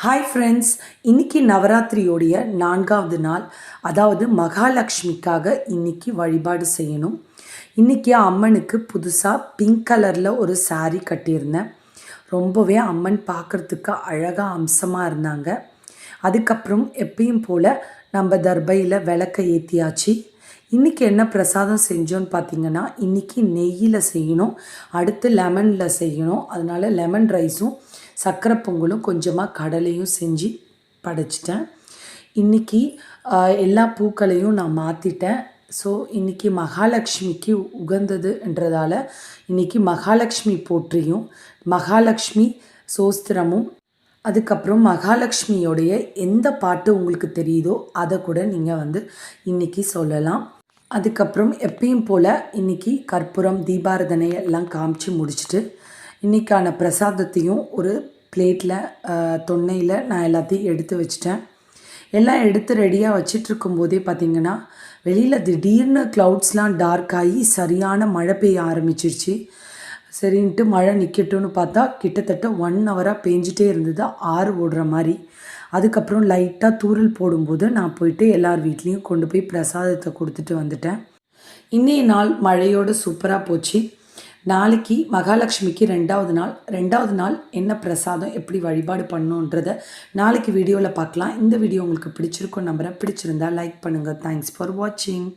Hi friends, இன்றைக்கி நவராத்திரியோடைய 4வது நாள். அதாவது மகாலட்சுமிக்காக இன்றைக்கி வழிபாடு செய்யணும். இன்றைக்கி அம்மனுக்கு புதுசாக பிங்க் கலரில் ஒரு சாரீ கட்டியிருந்தேன். ரொம்பவே அம்மன் பார்க்குறதுக்கு அழகாக அம்சமாக இருந்தாங்க. அதுக்கப்புறம் எப்பயும் போல் நம்ம தர்பையில் விளக்க ஏற்றியாச்சு. இன்றைக்கி என்ன பிரசாதம் செஞ்சோன்னு பார்த்திங்கன்னா, இன்றைக்கி நெய்யில் செய்யணும், அடுத்து லெமனில் செய்யணும். அதனால் லெமன் ரைஸும் சர்க்கரை பொங்கலும் கொஞ்சமாக கடலையும் செஞ்சு படைச்சிட்டேன். இன்றைக்கி எல்லா பூக்களையும் நான் மாற்றிட்டேன். ஸோ இன்றைக்கி மகாலட்சுமிக்கு உகந்ததுன்றதால இன்றைக்கி மகாலட்சுமி போற்றியும் மகாலட்சுமி சோஸ்திரமும் அதுக்கப்புறம் மகாலட்சுமியோடைய எந்த பாட்டு உங்களுக்கு தெரியுதோ அதை கூட நீங்கள் இன்றைக்கி சொல்லலாம். அதுக்கப்புறம் எப்பயும் போல் இன்றைக்கி கற்பூரம் தீபாரதனை எல்லாம் காமிச்சு முடிச்சுட்டு இன்றைக்கான பிரசாதத்தையும் ஒரு பிளேட்டில் தொன்னையில் நான் எல்லாத்தையும் எடுத்து வச்சிட்டேன். எல்லாம் எடுத்து ரெடியாக வச்சிட்ருக்கும்போதே பார்த்திங்கன்னா, வெளியில் திடீர்னு க்ளவுட்ஸ்லாம் டார்க் ஆகி சரியான மழை பெய்ய ஆரம்பிச்சிருச்சு. சரின்ட்டு மழை நிற்கட்டும்னு பார்த்தா கிட்டத்தட்ட 1 ஹவராக பேஞ்சிட்டே இருந்தது, ஆறு ஓடுற மாதிரி. அதுக்கப்புறம் லைட்டாக தூறல் போடும்போது நான் போயிட்டு எல்லார் வீட்லேயும் கொண்டு போய் பிரசாதத்தை கொடுத்துட்டு வந்துட்டேன். இன்றைய நாள் மழையோடு சூப்பராக போச்சு. நாளைக்கு மகாலட்சுமிக்கு 2வது நாள் என்ன பிரசாதம் எப்படி வழிபாடு பண்ணணுன்றதை நாளைக்கு வீடியோவில் பார்க்கலாம். இந்த வீடியோ உங்களுக்கு பிடிச்சிருக்கும் நம்புகிறேன். பிடிச்சிருந்தா லைக் பண்ணுங்கள். தேங்க்ஸ் ஃபார் வாட்சிங்.